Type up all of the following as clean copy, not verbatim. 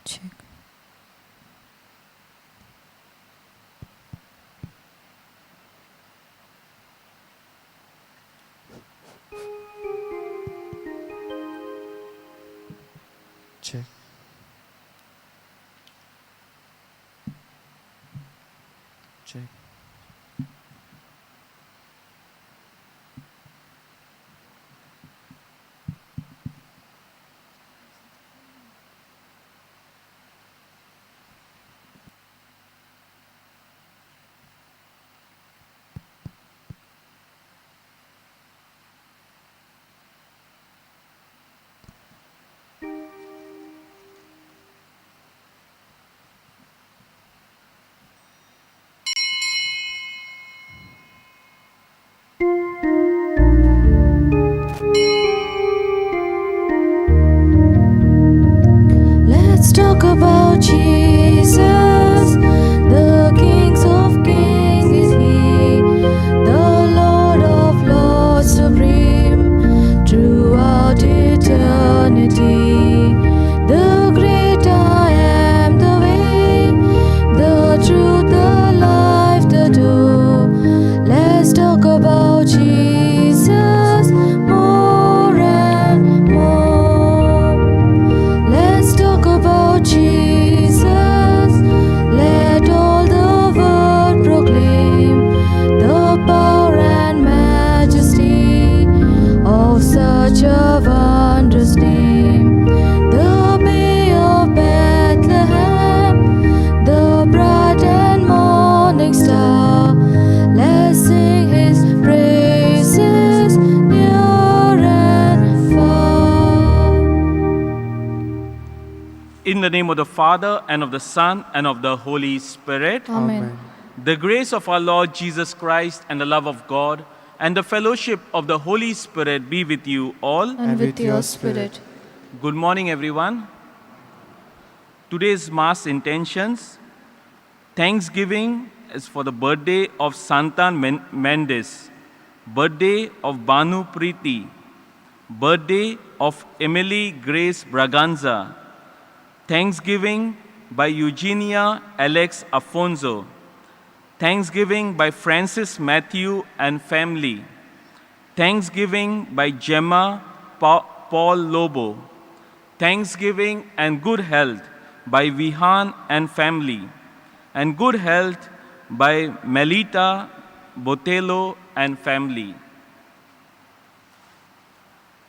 Check. Check. Check. Let's talk about Jesus, the Kings of Kings is He, the Lord of Lords supreme throughout eternity. The great I am, the way, the truth, the life, the door. Let's talk about Jesus more and more. Let's talk about Jesus. Let all the world proclaim the power and majesty of such a wondrous name. The Bay of Bethlehem, the bright and morning star. Let's sing His praises near and far. In the name of the Father, and of the Son, and of the Holy Spirit. Amen. The grace of our Lord Jesus Christ, and the love of God, and the fellowship of the Holy Spirit be with you all. And with your spirit. Good morning, everyone. Today's Mass intentions. Thanksgiving is for the birthday of Santan Mendes, birthday of Banu Preeti, birthday of Emily Grace Braganza, Thanksgiving by Eugenia Alex Afonso, Thanksgiving by Francis Matthew and family, Thanksgiving by Gemma Paul Lobo, Thanksgiving and good health by Vihan and family, and good health by Melita Botello and family.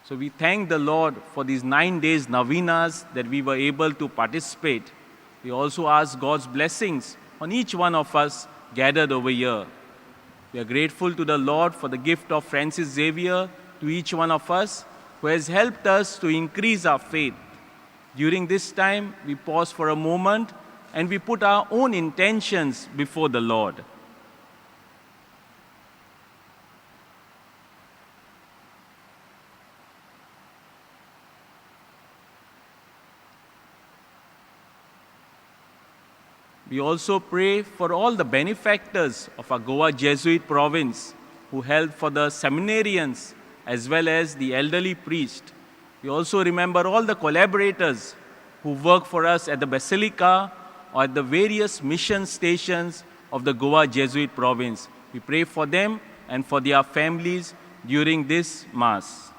So we thank the Lord for these 9 days novenas that we were able to participate. We also ask God's blessings on each one of us gathered over here. We are grateful to the Lord for the gift of Francis Xavier to each one of us, who has helped us to increase our faith. During this time, we pause for a moment and we put our own intentions before the Lord. We also pray for all the benefactors of our Goa Jesuit province who help for the seminarians as well as the elderly priest. We also remember all the collaborators who work for us at the Basilica or at the various mission stations of the Goa Jesuit province. We pray for them and for their families during this Mass.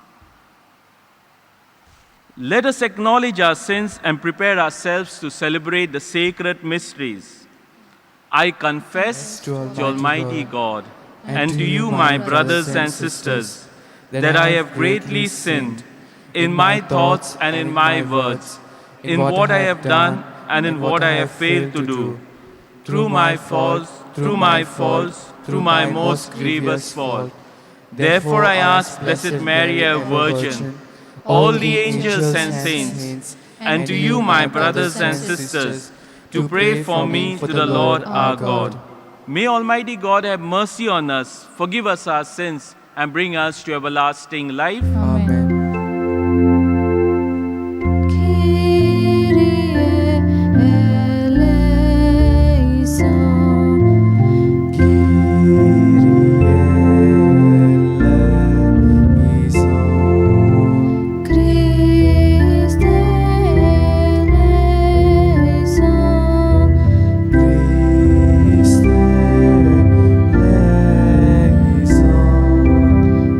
Let us acknowledge our sins and prepare ourselves to celebrate the sacred mysteries. I confess to Almighty God and to you, my brothers and sisters, that I have greatly sinned in my thoughts and in my words, in what I have done and in what I have failed to do. Through my faults, through my most grievous fault. Therefore I ask Blessed Mary, our Virgin, all the angels and saints, and to you, my brothers and sisters, to pray for me to the Lord our God. May Almighty God have mercy on us, forgive us our sins, and bring us to everlasting life. Amen. Kyrie eleison. Christe eleison.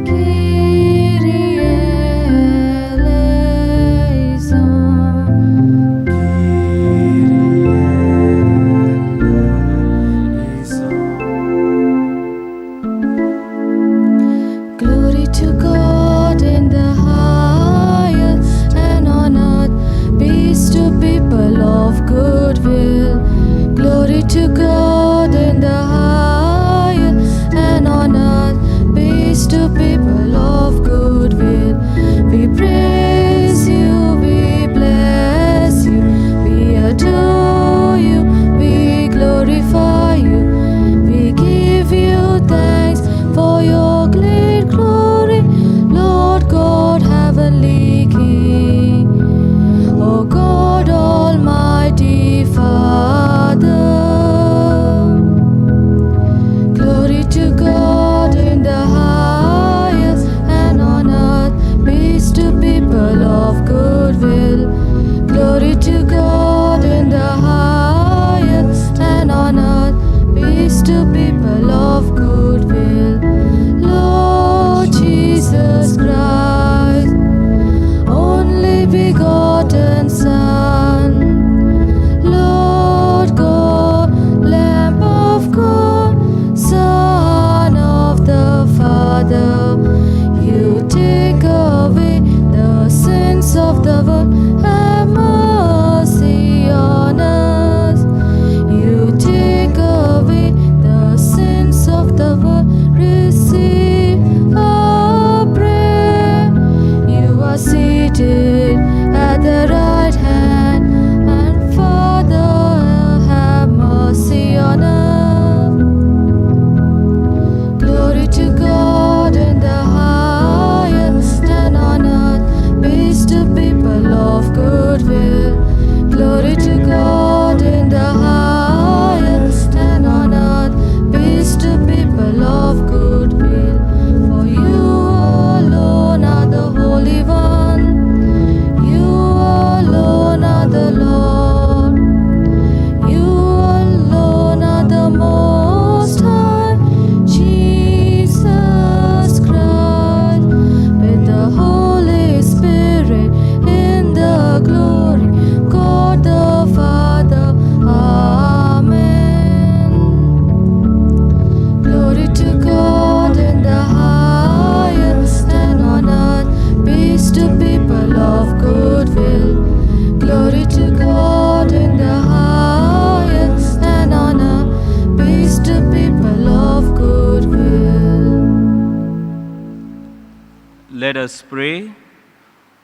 Kyrie eleison. Glory to God in the highest, and on earth peace to people of good will. Glory to God in the highest, and on earth peace to people of good will. We praise you, we bless you, we adore you, we glorify you, we give you thanks for your great glory, Lord God, heavenly King. O God, Almighty Father. Glory to God in the highest, and on earth peace to people of good will. Glory to God in the highest, and on earth peace to people of good will. Lord Jesus Christ, only begotten Son, Lord God, Lamb of God, Son of the Father, you take away the sins of the world, have mercy on us. You take away the sins of the world, receive our prayer. You are seated at the right hand, and Father, have mercy on us. Glory to God in the highest, and on earth peace to people of good will. Glory to God in the highest, and on earth peace to people of good will. For you alone are the Holy One, you alone are the Lord, you alone are the Most High, Jesus Christ, with the Holy Spirit in the glory, God the Father. Amen. Glory to God in the highest, and on earth peace to people of good will. Glory to God in the highest, and on earth peace to people of good will. Let us pray.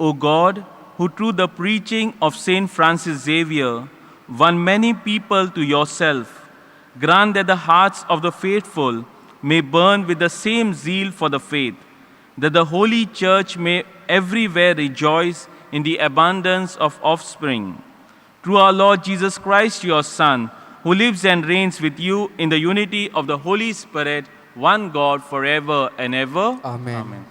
O God, who through the preaching of Saint Francis Xavier won many people to yourself, grant that the hearts of the faithful may burn with the same zeal for the faith, that the Holy Church may everywhere rejoice in the abundance of offspring. Through our Lord Jesus Christ, your Son, who lives and reigns with you in the unity of the Holy Spirit, one God, forever and ever. Amen.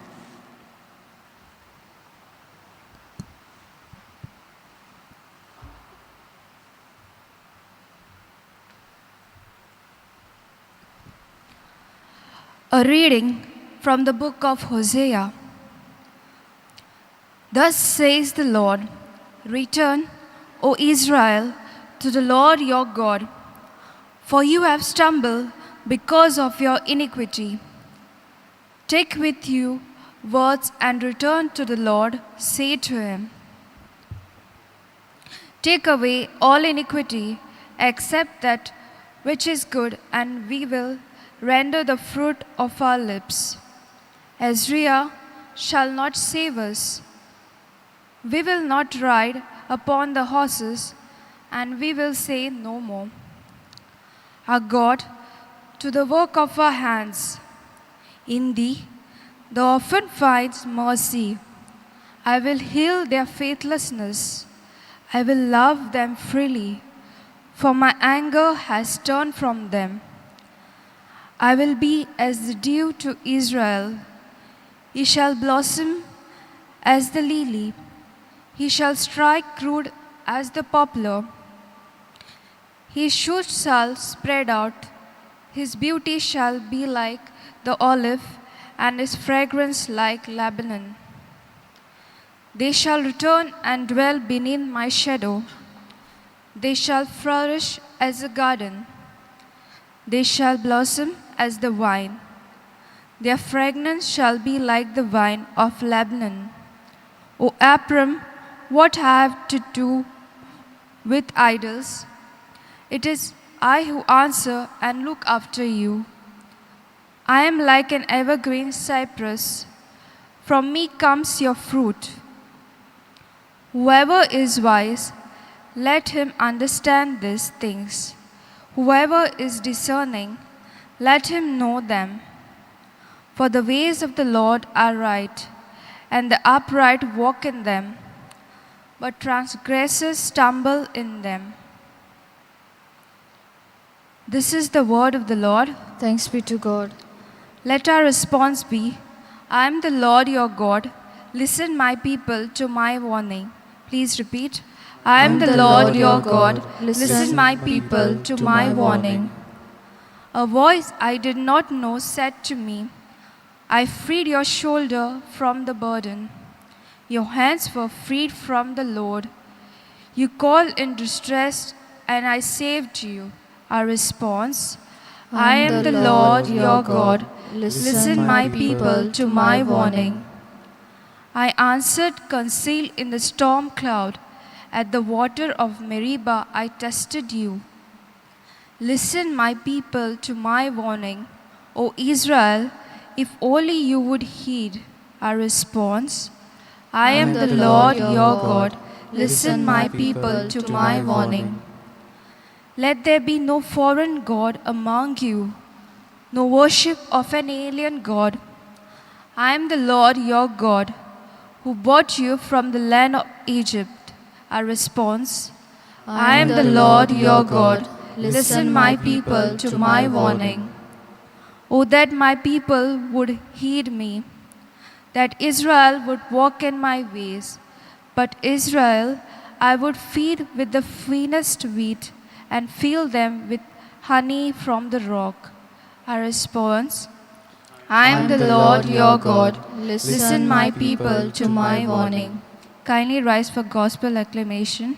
A reading from the book of Hosea. Thus says the Lord, return, O Israel, to the Lord your God, for you have stumbled because of your iniquity. Take with you words and return to the Lord, say to him, Take away all iniquity, accept that which is good, and we will render the fruit of our lips. Assyria shall not save us. We will not ride upon the horses, and we will say no more. Our God, to the work of our hands. In thee, the orphan finds mercy. I will heal their faithlessness. I will love them freely, for my anger has turned from them. I will be as the dew to Israel. He shall blossom as the lily. He shall strike root as the poplar. His shoots shall spread out. His beauty shall be like the olive, and his fragrance like Lebanon. They shall return and dwell beneath my shadow. They shall flourish as a garden. They shall blossom as the vine. Their fragrance shall be like the vine of Lebanon. O Abram, what have I to do with idols? It is I who answer and look after you. I am like an evergreen cypress. From me comes your fruit. Whoever is wise, let him understand these things. Whoever is discerning, let him know them. For the ways of the Lord are right, and the upright walk in them, but transgressors stumble in them. This is the word of the Lord. Thanks be to God. Let our response be, I am the Lord your God. Listen, my people, to my warning. Please repeat. I am the Lord your God. Listen, my people, to my warning. A voice I did not know said to me, I freed your shoulder from the burden. Your hands were freed from the load. You called in distress, and I saved you. Our response, I am the Lord your God. Listen, my people, to my warning. I answered, concealed in the storm cloud. At the water of Meribah I tested you. Listen, my people, to my warning. O Israel, if only you would heed. Our response, I am the Lord your God. Listen, my people, to my warning. Let there be no foreign god among you, no worship of an alien god. I am the Lord your God, who brought you from the land of Egypt. Our response, I am the Lord your God. Listen, my people, to my warning. Oh, that my people would heed me, that Israel would walk in my ways. But Israel I would feed with the finest wheat and fill them with honey from the rock. Our response, I am the Lord your God. Listen, my people, to my warning. Kindly rise for gospel acclamation.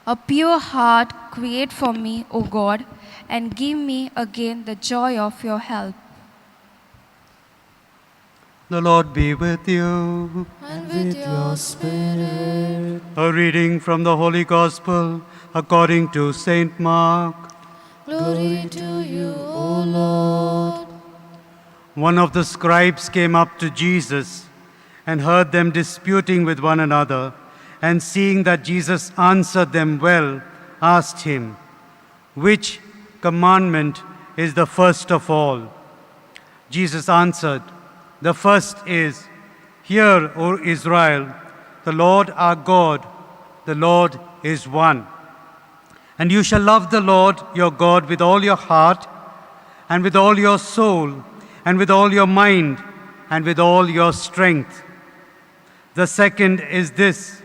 A pure heart create for me, O God, and give me again the joy of your help. The Lord be with you. And with your spirit. A reading from the Holy Gospel according to St. Mark. Glory to you, O Lord. One of the scribes came up to Jesus and heard them disputing with one another, and seeing that Jesus answered them well, asked him, "Which commandment is the first of all?" Jesus answered, "The first is, Hear, O Israel, the Lord our God, the Lord is one. And you shall love the Lord your God with all your heart, and with all your soul, and with all your mind, and with all your strength. The second is this,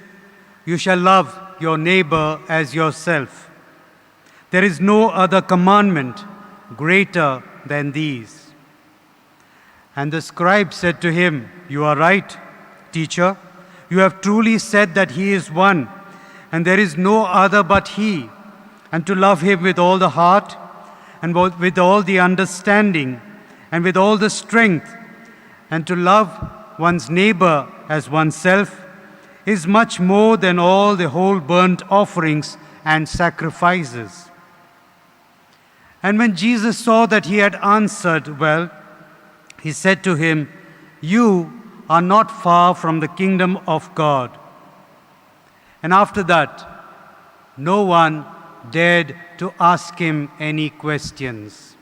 you shall love your neighbor as yourself. There is no other commandment greater than these." And the scribe said to him, "You are right, teacher. You have truly said that he is one, and there is no other but he, and to love him with all the heart, and with all the understanding, and with all the strength, and to love one's neighbor as oneself, is much more than all the whole burnt offerings and sacrifices. And when Jesus saw that he had answered well, he said to him, "You are not far from the kingdom of God." And after that, no one dared to ask him any questions.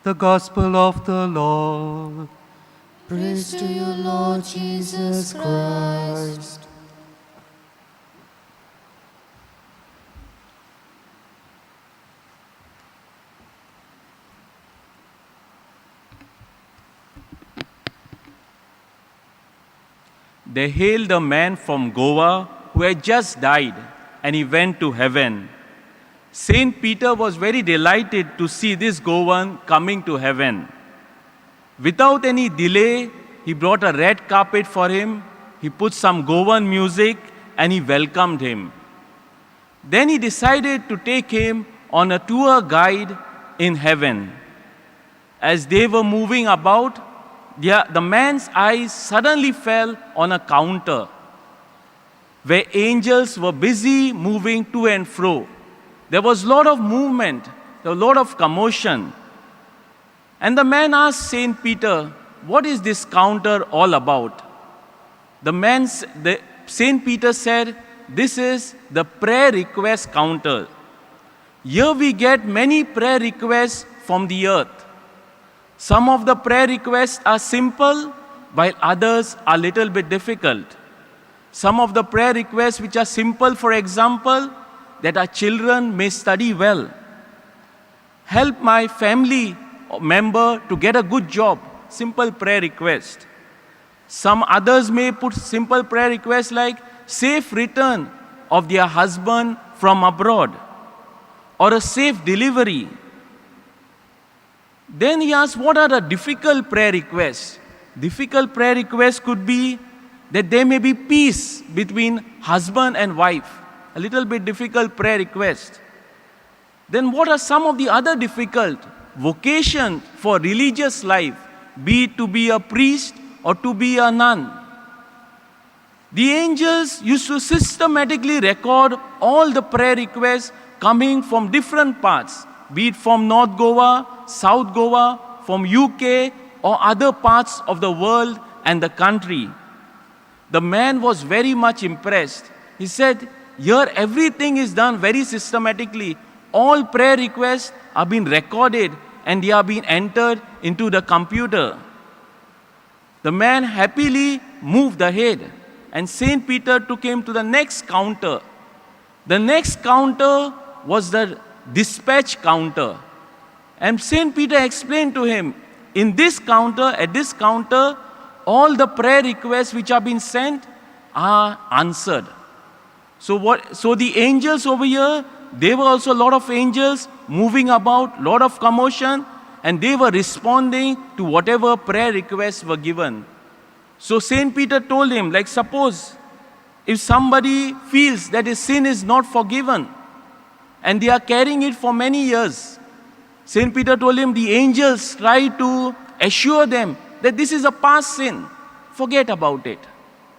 The Gospel of the Lord. Praise to you, Lord Jesus Christ. They hailed a man from Goa who had just died, and he went to heaven. Saint Peter was very delighted to see this Goan coming to heaven. Without any delay, he brought a red carpet for him, he put some Goan music, and he welcomed him. Then he decided to take him on a tour guide in heaven. As they were moving about, the man's eyes suddenly fell on a counter where angels were busy moving to and fro. There was a lot of movement, there was a lot of commotion. And the man asked Saint Peter, "What is this counter all about?" Saint Peter said, "This is the prayer request counter. Here we get many prayer requests from the earth. Some of the prayer requests are simple, while others are a little bit difficult. Some of the prayer requests which are simple, for example, that our children may study well. Help my family member to get a good job. Simple prayer request. Some others may put simple prayer requests like safe return of their husband from abroad or a safe delivery. Then he asked, what are the difficult prayer requests? Difficult prayer requests could be that there may be peace between husband and wife. A little bit difficult prayer request. Then what are some of the other difficult vocation for religious life, be it to be a priest or to be a nun? The angels used to systematically record all the prayer requests coming from different parts, be it from North Goa, South Goa, from UK or other parts of the world and the country. The man was very much impressed. He said, here everything is done very systematically. All prayer requests are being recorded and they are being entered into the computer. The man happily moved ahead and Saint Peter took him to the next counter. The next counter was the dispatch counter. And Saint Peter explained to him, at this counter, all the prayer requests which have been sent are answered. So the angels over here, there were also a lot of angels moving about, lot of commotion, and they were responding to whatever prayer requests were given. So Saint Peter told him, like suppose if somebody feels that his sin is not forgiven and they are carrying it for many years, Saint Peter told him the angels try to assure them that this is a past sin. Forget about it.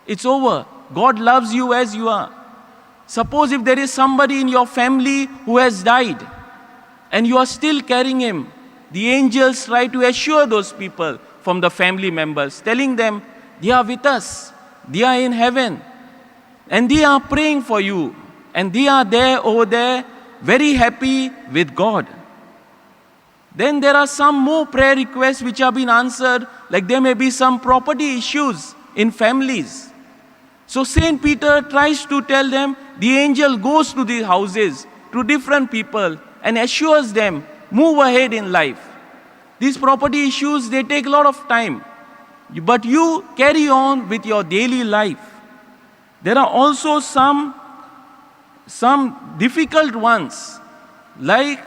It's over. God loves you as you are. Suppose if there is somebody in your family who has died and you are still carrying him, the angels try to assure those people from the family members, telling them they are with us, they are in heaven, and they are praying for you, and they are there over there very happy with God. Then there are some more prayer requests which have been answered, like there may be some property issues in families. So Saint Peter tries to tell them, the angel goes to these houses, to different people, and assures them, move ahead in life. These property issues, they take a lot of time. But you carry on with your daily life. There are also some difficult ones, like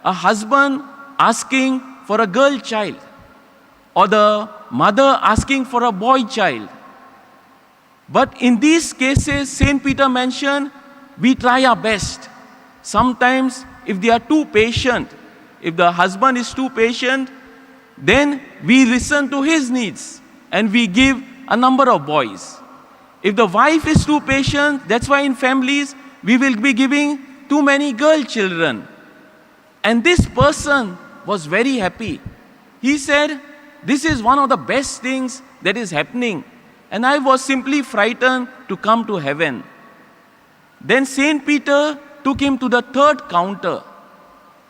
a husband asking for a girl child, or the mother asking for a boy child. But in these cases, Saint Peter mentioned, we try our best. Sometimes, if they are too patient, if the husband is too patient, then we listen to his needs and we give a number of boys. If the wife is too patient, that's why in families we will be giving too many girl children. And this person was very happy. He said, this is one of the best things that is happening. And I was simply frightened to come to heaven. Then Saint Peter took him to the third counter.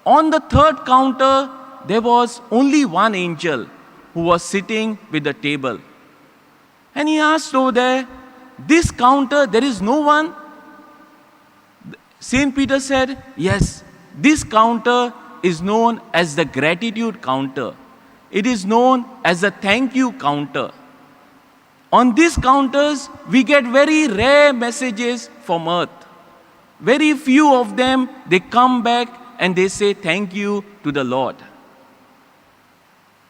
On the third counter, there was only one angel who was sitting with the table. And he asked over there, this counter, there is no one? Saint Peter said, yes, this counter is known as the gratitude counter. It is known as the thank you counter. On these counters, we get very rare messages from earth. Very few of them, they come back and they say thank you to the Lord.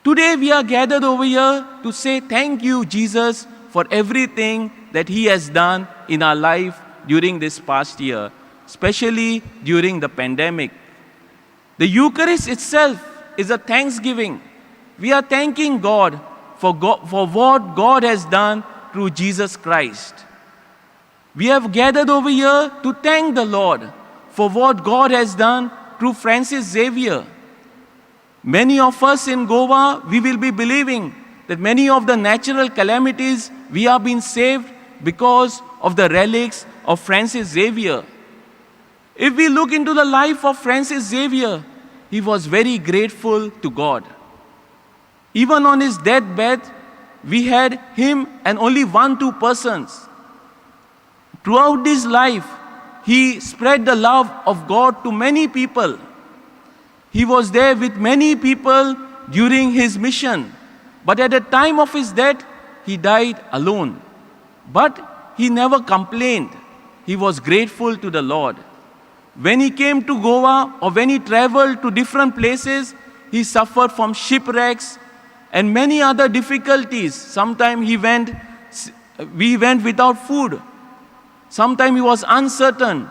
Today we are gathered over here to say thank you, Jesus, for everything that He has done in our life during this past year, especially during the pandemic. The Eucharist itself is a thanksgiving. We are thanking God for what God has done through Jesus Christ. We have gathered over here to thank the Lord for what God has done through Francis Xavier. Many of us in Goa, we will be believing that many of the natural calamities, we have been saved because of the relics of Francis Xavier. If we look into the life of Francis Xavier, he was very grateful to God. Even on his deathbed, we had him and only 1-2 persons. Throughout his life, he spread the love of God to many people. He was there with many people during his mission. But at the time of his death, he died alone. But he never complained. He was grateful to the Lord. When he came to Goa or when he traveled to different places, he suffered from shipwrecks and many other difficulties. Sometimes we went without food. Sometimes he was uncertain.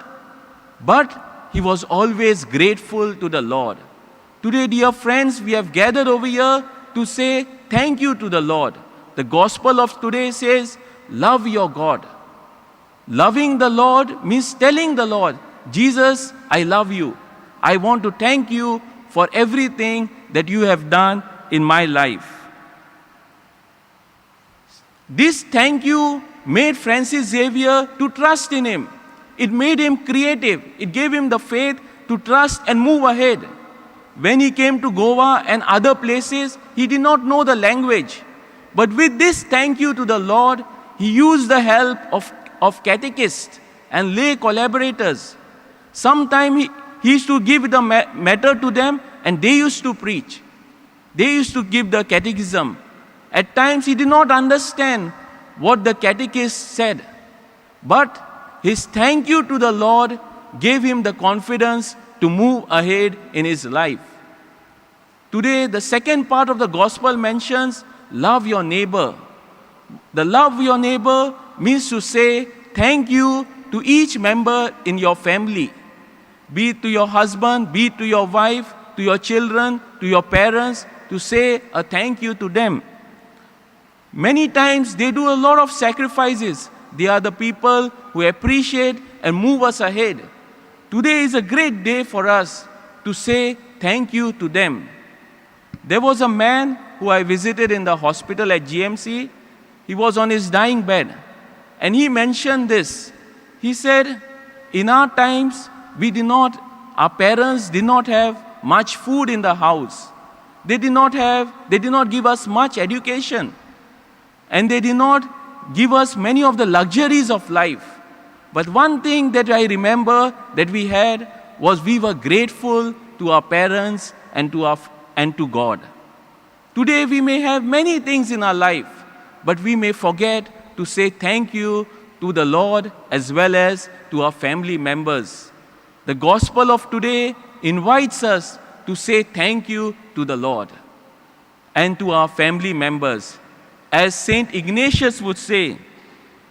But he was always grateful to the Lord. Today, dear friends, we have gathered over here to say thank you to the Lord. The gospel of today says, love your God. Loving the Lord means telling the Lord, Jesus, I love you. I want to thank you for everything that you have done in my life. This thank you made Francis Xavier to trust in him. It made him creative. It gave him the faith to trust and move ahead. When he came to Goa and other places, he did not know the language. But with this thank you to the Lord, he used the help of catechists and lay collaborators. Sometimes he used to give the matter to them and they used to preach. They used to give the catechism. At times he did not understand what the catechist said. But his thank you to the Lord gave him the confidence to move ahead in his life. Today, the second part of the gospel mentions love your neighbor. The love your neighbor means to say thank you to each member in your family. Be it to your husband, be it to your wife, to your children, to your parents, to say a thank you to them. Many times they do a lot of sacrifices. They are the people who appreciate and move us ahead. Today is a great day for us to say thank you to them. There was a man who I visited in the hospital at GMC. He was on his dying bed. And he mentioned this. He said, in our times, our parents did not have much food in the house. They did not give us much education. And they did not give us many of the luxuries of life. But one thing that I remember that we had was we were grateful to our parents and to God. Today we may have many things in our life, but we may forget to say thank you to the Lord as well as to our family members. The gospel of today invites us to say thank you to the Lord and to our family members. As Saint Ignatius would say,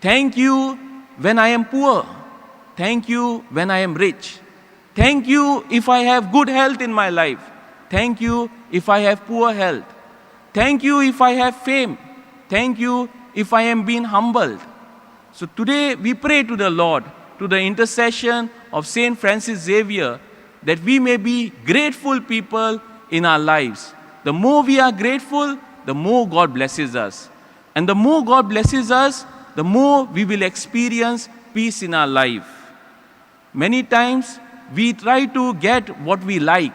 thank you when I am poor. Thank you when I am rich. Thank you if I have good health in my life. Thank you if I have poor health. Thank you if I have fame. Thank you if I am being humbled? So today we pray to the Lord, to the intercession of Saint Francis Xavier, that we may be grateful people in our lives. The more we are grateful, the more God blesses us. And the more God blesses us, the more we will experience peace in our life. Many times we try to get what we like,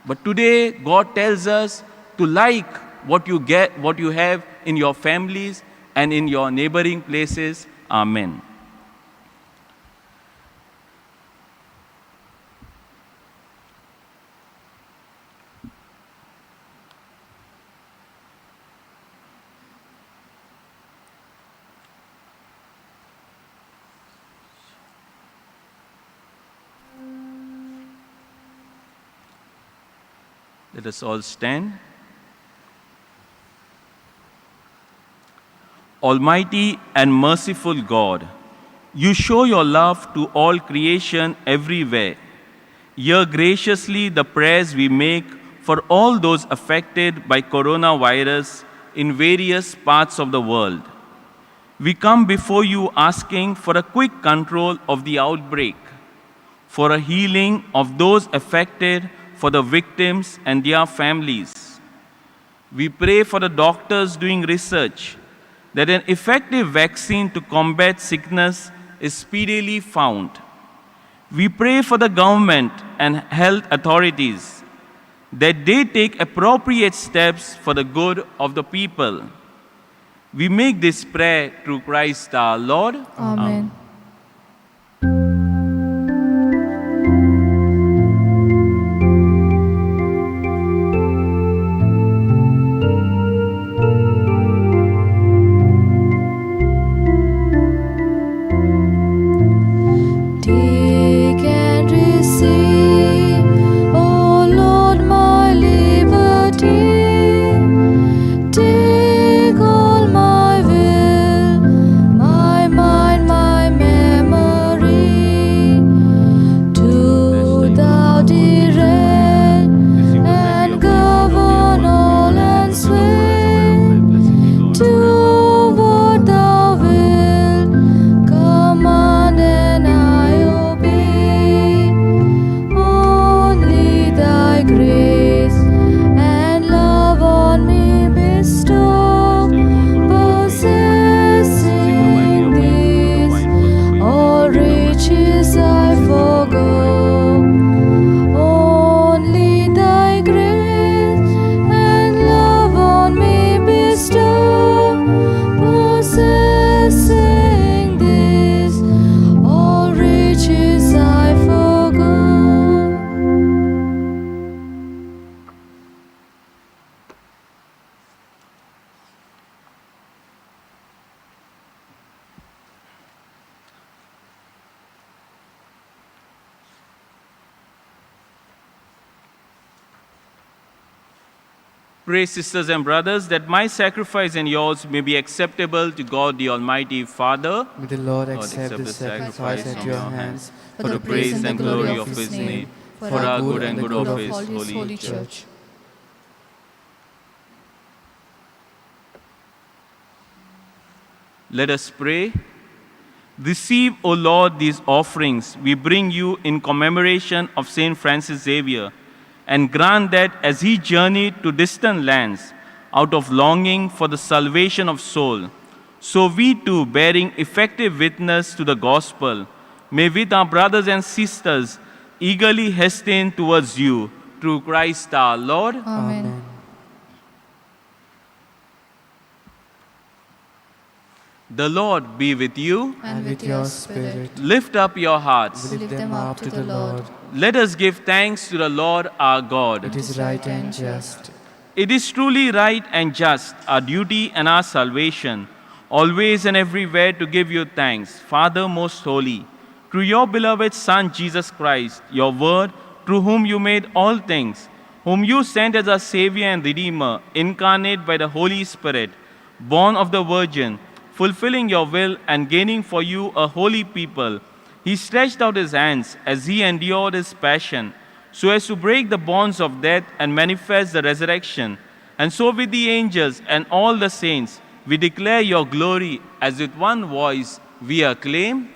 but today God tells us to like what you get, what you have in your families and in your neighboring places. Amen. Let us all stand. Almighty and merciful God, you show your love to all creation everywhere. Hear graciously the prayers we make for all those affected by coronavirus in various parts of the world. We come before you asking for a quick control of the outbreak, for a healing of those affected, for the victims and their families. We pray for the doctors doing research, that an effective vaccine to combat sickness is speedily found. We pray for the government and health authorities, that they take appropriate steps for the good of the people. We make this prayer through Christ our Lord. Amen. Take and receive, O Lord, my liberty. Take all my will, my mind, my memory. Do thou direct and govern all and sway. Do what thou wilt, command and I obey. Only thy grace and love on me bestow, possessing these, all riches I forgo. Only thy grace and love on me bestow, possessing this, all riches I forgo. Pray, sisters and brothers, that my sacrifice and yours may be acceptable to God the Almighty Father. May the Lord Lord, accept the sacrifice at from your hands for the praise and glory of His name, for our good and good of His holy church. Let us pray. Receive, O Lord, these offerings we bring you in commemoration of Saint Francis Xavier, and grant that as he journeyed to distant lands out of longing for the salvation of soul, so we too, bearing effective witness to the gospel, may with our brothers and sisters eagerly hasten towards you, through Christ our Lord. Amen. The Lord be with you. And with your spirit, Lift up your hearts. lift them up to the Lord. Let us give thanks to the Lord our God. It is right and just. It is truly right and just, our duty and our salvation, always and everywhere to give you thanks, Father most holy, through your beloved Son, Jesus Christ, your word, through whom you made all things, whom you sent as our Savior and Redeemer, incarnate by the Holy Spirit, born of the Virgin, fulfilling your will and gaining for you a holy people. He stretched out his hands as he endured his passion, so as to break the bonds of death and manifest the resurrection. And so with the angels and all the saints, We declare your glory as with one voice we acclaim.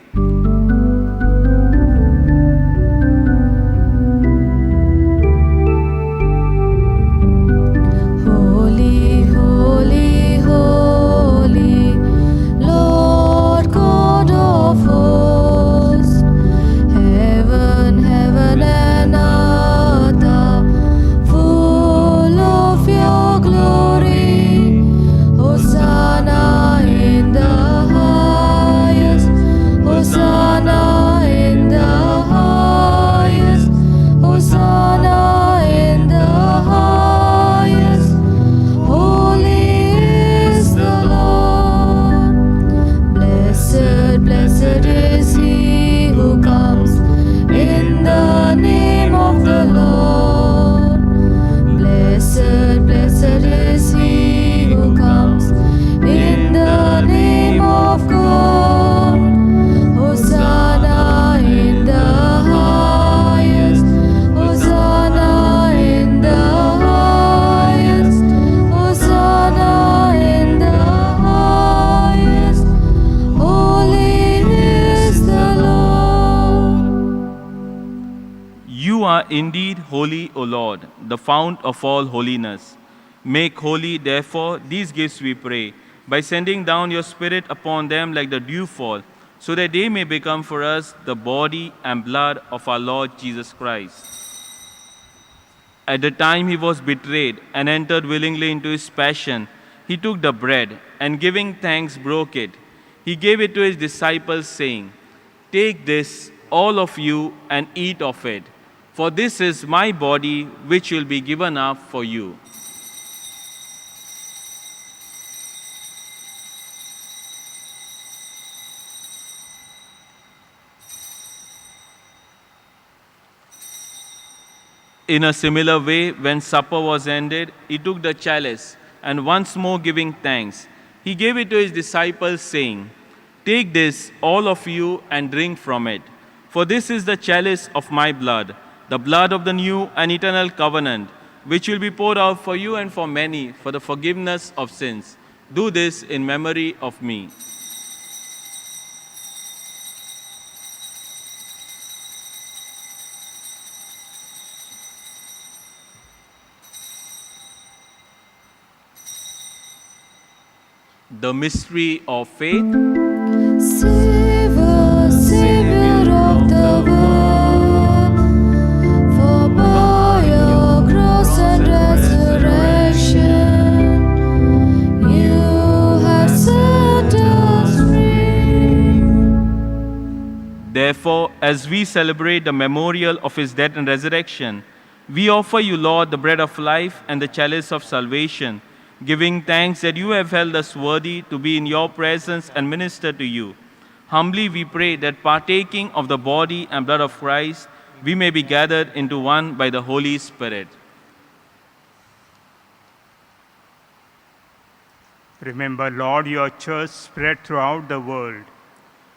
Holy, holy, holy, Lord God of hosts. Heaven, heaven and earth are full of your glory. Hosanna in the highest. Hosanna in the highest. Hosanna in the highest. Holy is the Lord. Blessed, blessed is he who comes in the name of the Lord. Blessed, blessed is he who comes in the name of God. Hosanna in the highest. Hosanna in the highest. Hosanna in the highest. Holy is the Lord. You are indeed holy, O Lord, the fount of all holiness. Make holy, therefore, these gifts, we pray, by sending down your Spirit upon them like the dewfall, so that they may become for us the body and blood of our Lord Jesus Christ. At the time he was betrayed and entered willingly into his passion, he took the bread and giving thanks broke it. He gave it to his disciples, saying, "Take this, all of you, and eat of it, for this is my body which will be given up for you." In a similar way, when supper was ended, he took the chalice, and once more giving thanks, he gave it to his disciples, saying, "Take this, all of you, and drink from it. For this is the chalice of my blood, the blood of the new and eternal covenant, which will be poured out for you and for many for the forgiveness of sins. Do this in memory of me." The mystery of faith. Save us, Savior of the world, for by your cross and resurrection, you have set us free. Therefore, as we celebrate the memorial of his death and resurrection, we offer you, Lord, the bread of life and the chalice of salvation, giving thanks that you have held us worthy to be in your presence and minister to you. Humbly we pray that partaking of the body and blood of Christ, we may be gathered into one by the Holy Spirit. Remember, Lord, your church spread throughout the world,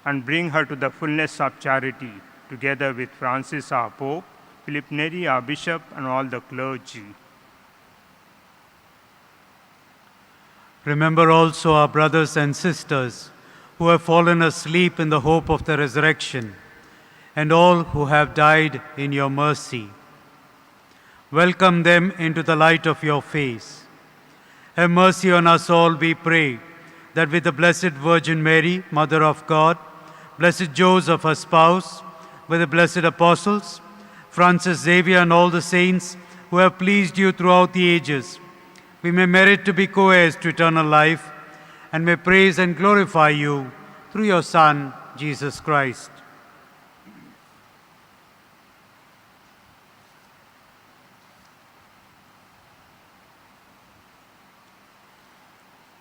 and bring her to the fullness of charity, together with Francis our Pope, Philip Neri our Bishop, and all the clergy. Remember also our brothers and sisters who have fallen asleep in the hope of the resurrection, and all who have died in your mercy. Welcome them into the light of your face. Have mercy on us all, we pray, that with the Blessed Virgin Mary, Mother of God, Blessed Joseph, her spouse, with the blessed apostles, Francis Xavier, and all the saints who have pleased you throughout the ages, we may merit to be co-heirs to eternal life, and may praise and glorify you through your Son, Jesus Christ.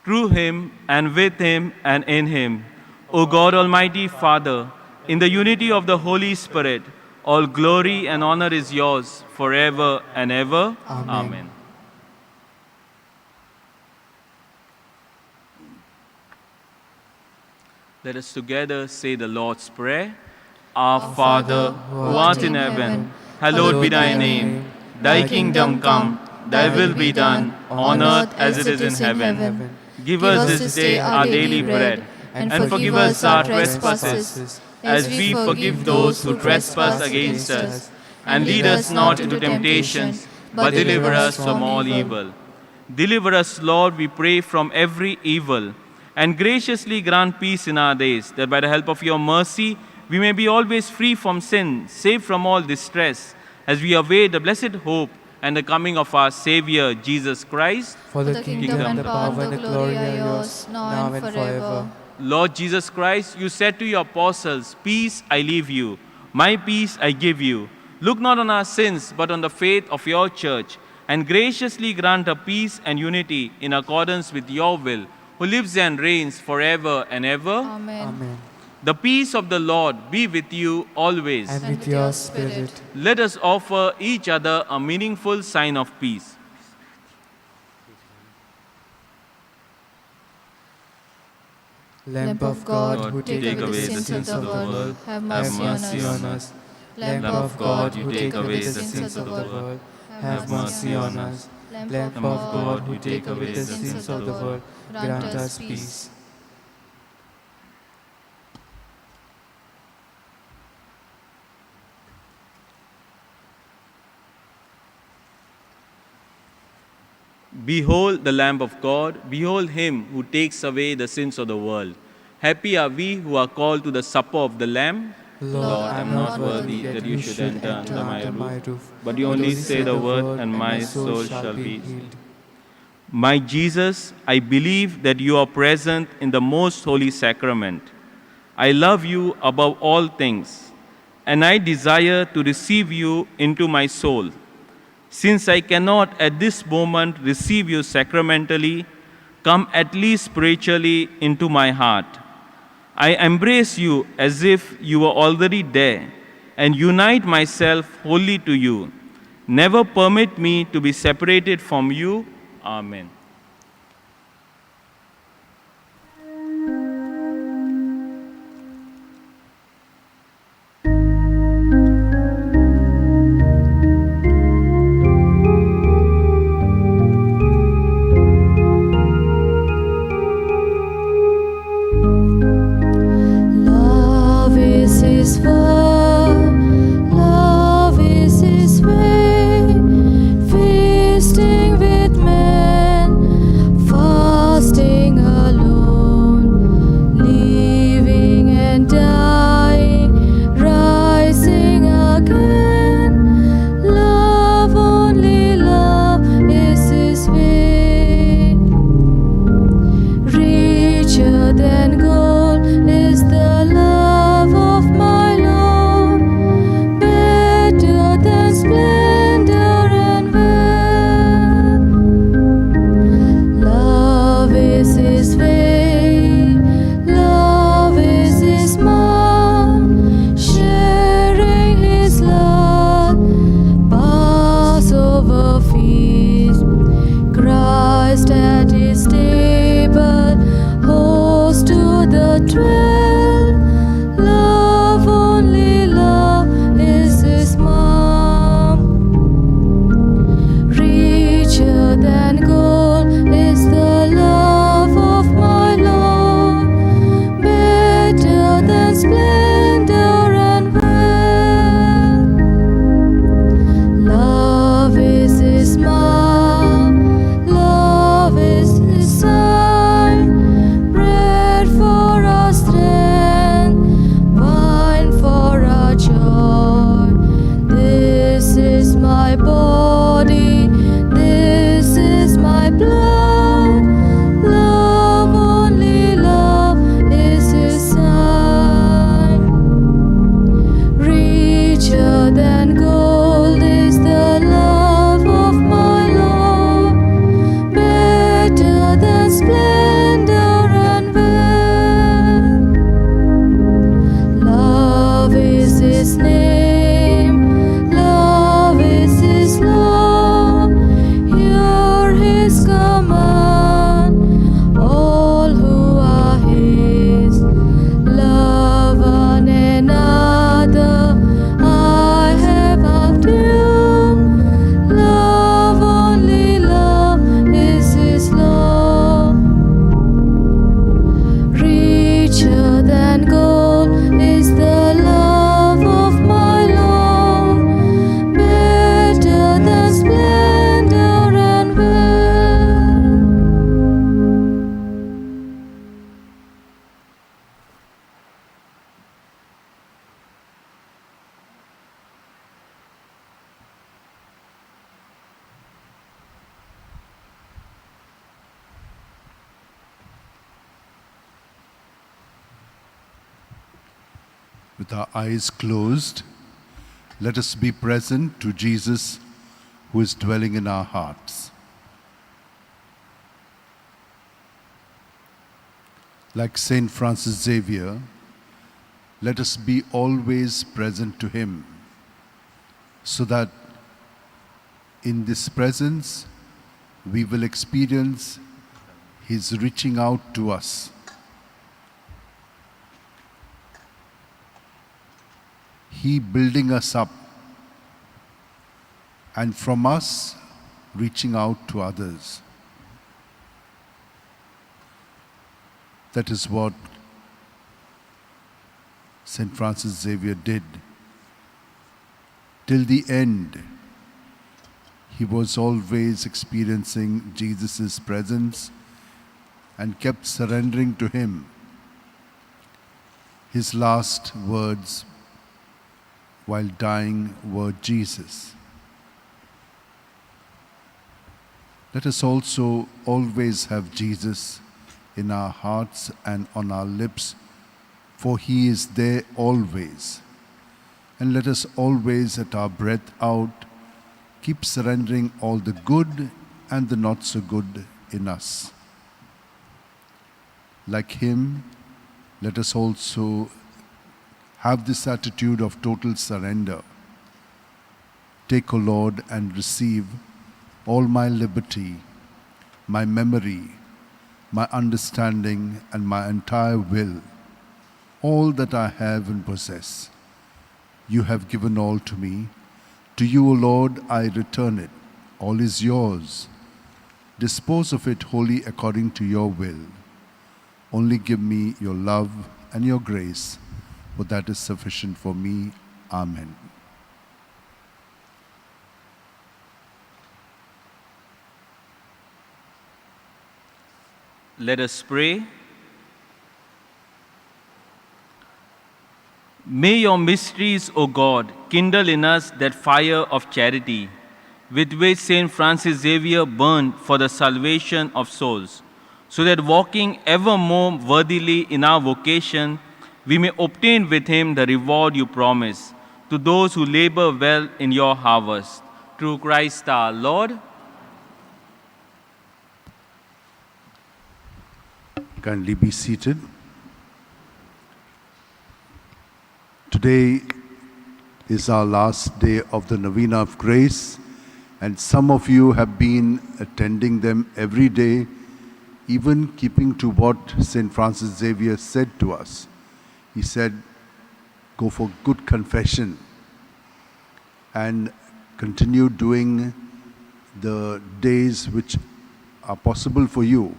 Through him, and with him, and in him, O God, Almighty Father, in the unity of the Holy Spirit, all glory and honor is yours forever and ever. Amen. Let us together say the Lord's Prayer. Our Father, who art in heaven, hallowed be thy name. Thy kingdom come, thy will be done, on earth as it is in heaven. Give us this day our daily bread, and forgive us our trespasses, as we forgive those who trespass against us. And lead us not into temptation, but deliver us from all evil. Deliver us, Lord, we pray, from every evil, and graciously grant peace in our days, that by the help of your mercy we may be always free from sin, safe from all distress, as we await the blessed hope and the coming of our Savior, Jesus Christ. For the kingdom and the power and the glory are yours, now and forever. Lord Jesus Christ, you said to your apostles, "Peace I leave you, my peace I give you." Look not on our sins, but on the faith of your church, and graciously grant a peace and unity in accordance with your will, who lives and reigns forever and ever. Amen. Amen. The peace of the Lord be with you always. And with your spirit. Let us offer each other a meaningful sign of peace. Lamb of God, Lord, who take away the sins of the world, have have mercy on mercy on us. us. Lamb Lamb of God, who take away the sins of the world, have mercy on us. Lamb of God, who take away the sins of the world, grant us peace. Behold the Lamb of God, behold him who takes away the sins of the world. Happy are we who are called to the supper of the Lamb. Lord, I am not worthy that you should enter under my roof, but you only say the word, and my soul shall be healed. My Jesus, I believe that you are present in the most holy sacrament. I love you above all things, and I desire to receive you into my soul. Since I cannot at this moment receive you sacramentally, come at least spiritually into my heart. I embrace you as if you were already there, and unite myself wholly to you. Never permit me to be separated from you. Amen. Love is his word, love is his way, feasting with men With our eyes closed, let us be present to Jesus who is dwelling in our hearts. Like Saint Francis Xavier, let us be always present to him, so that in this presence we will experience his reaching out to us. He building us up, and from us reaching out to others. That is what St. Francis Xavier did. Till the end, he was always experiencing Jesus' presence and kept surrendering to him. His last words while dying were Jesus. Let us also always have Jesus in our hearts and on our lips, for he is there always. And let us always, at our breath out, keep surrendering all the good and the not so good in us. Like him, let us also have this attitude of total surrender. Take, O Lord, and receive all my liberty, my memory, my understanding, and my entire will, all that I have and possess. You have given all to me. To you, O Lord, I return it. All is yours. Dispose of it wholly according to your will. Only give me your love and your grace, for that is sufficient for me. Amen. Let us pray. May your mysteries, O God, kindle in us that fire of charity, with which Saint Francis Xavier burned for the salvation of souls, so that walking ever more worthily in our vocation, we may obtain with him the reward you promise to those who labor well in your harvest. Through Christ our Lord. Kindly be seated. Today is our last day of the Novena of Grace, and some of you have been attending them every day, even keeping to what St. Francis Xavier said to us. He said, go for good confession and continue doing the days which are possible for you.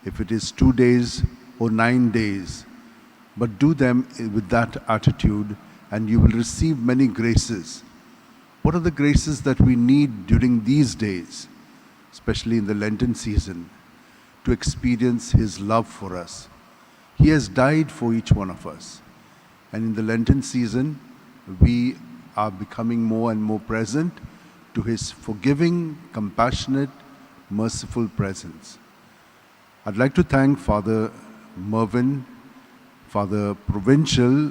If it is 2 days or 9 days, but do them with that attitude and you will receive many graces. What are the graces that we need during these days, especially in the Lenten season, to experience his love for us? He has died for each one of us. And in the Lenten season, we are becoming more and more present to his forgiving, compassionate, merciful presence. I'd like to thank Father Mervyn, Father Provincial,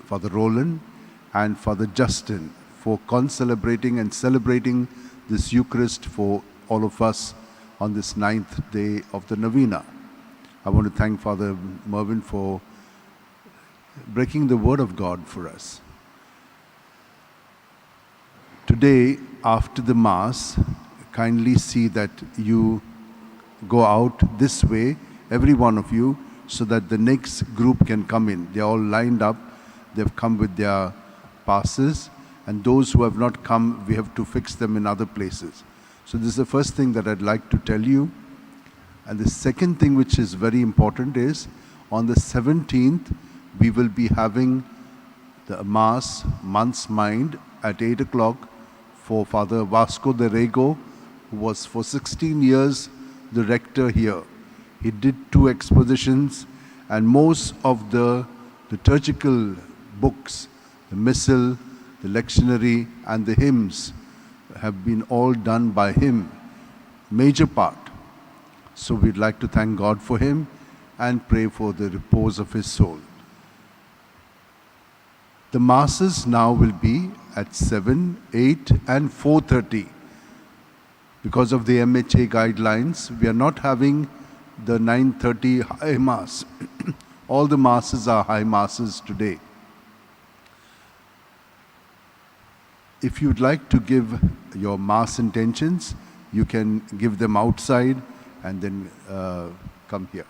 Father Roland, and Father Justin for concelebrating and celebrating this Eucharist for all of us on this 9th day of the Novena. I want to thank Father Mervyn for breaking the Word of God for us. Today, after the Mass, kindly see that you go out this way, every one of you, so that the next group can come in. They're all lined up. They've come with their passes, and those who have not come, we have to fix them in other places. So this is the first thing that I'd like to tell you. And the second thing which is very important is, on the 17th, we will be having the Mass, Month's Mind, at 8 o'clock for Father Vasco de Rego, who was for 16 years the rector here. He did 2 expositions, and most of the liturgical books, the Missal, the Lectionary, and the hymns have been all done by him, major part. So we'd like to thank God for him and pray for the repose of his soul. The masses now will be at 7, 8 and 4:30. Because of the MHA guidelines, we are not having the 9:30 high mass. All the masses are high masses today. If you'd like to give your mass intentions, you can give them outside and then come here.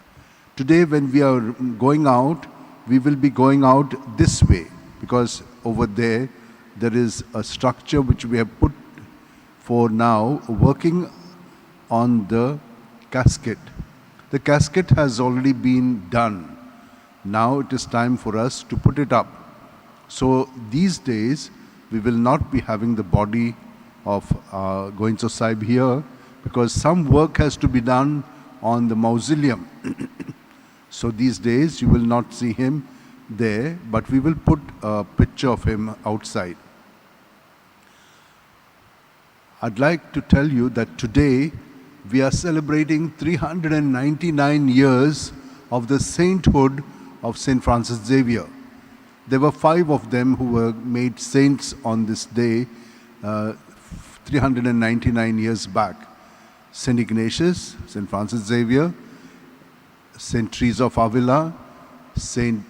Today when we are going out, we will be going out this way, because over there is a structure which we have put for now, working on the casket. The casket has already been done. Now it is time for us to put it up. So these days, we will not be having the body of Goenzo Sahib here, because some work has to be done on the mausoleum. So these days, you will not see him there, but we will put a picture of him outside. I'd like to tell you that today we are celebrating 399 years of the sainthood of St. Francis Xavier. There were 5 of them who were made saints on this day 399 years back. St. Ignatius, St. Francis Xavier, St. Teresa of Avila, St.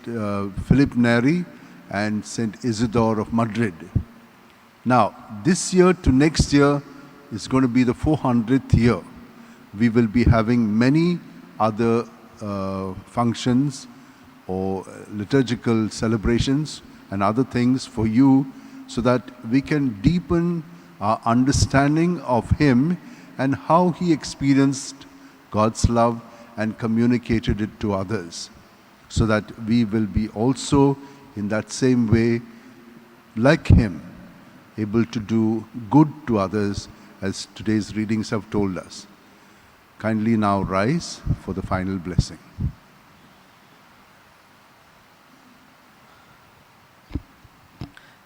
Philip Neri, and St. Isidore of Madrid. Now, this year to next year is going to be the 400th year. We will be having many other functions or liturgical celebrations and other things for you, so that we can deepen our understanding of him and how he experienced God's love and communicated it to others, so that we will be also in that same way, like him, able to do good to others, as today's readings have told us. Kindly now rise for the final blessing.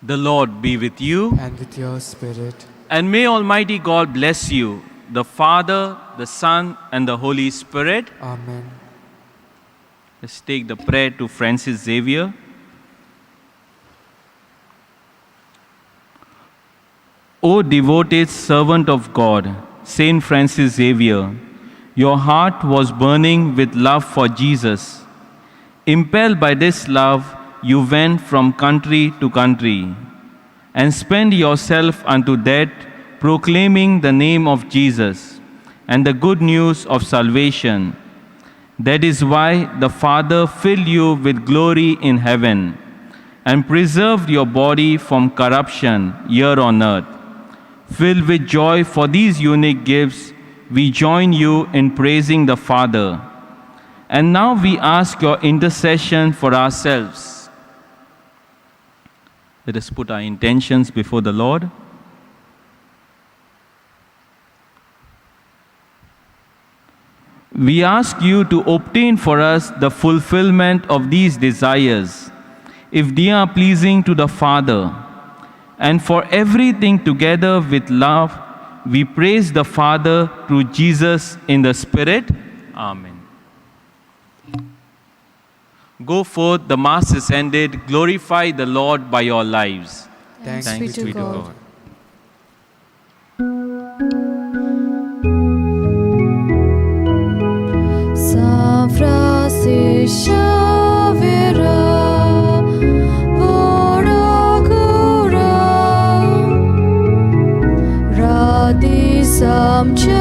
The Lord be with you, And with your spirit. and may Almighty God bless you, the Father, the Son, and the Holy Spirit. Amen. Let's take the prayer to Francis Xavier. O devoted servant of God, Saint Francis Xavier, your heart was burning with love for Jesus. Impelled by this love, you went from country to country and spent yourself unto death, proclaiming the name of Jesus and the good news of salvation. That is why the Father filled you with glory in heaven and preserved your body from corruption here on earth. Filled with joy for these unique gifts, we join you in praising the Father. And now we ask your intercession for ourselves. Let us put our intentions before the Lord. We ask you to obtain for us the fulfillment of these desires, if they are pleasing to the Father. And for everything together with love, we praise the Father through Jesus in the Spirit. Amen. Go forth, the Mass is ended. Glorify the Lord by your lives. Thanks be to God. San Francis Xavier, Radhi Samcha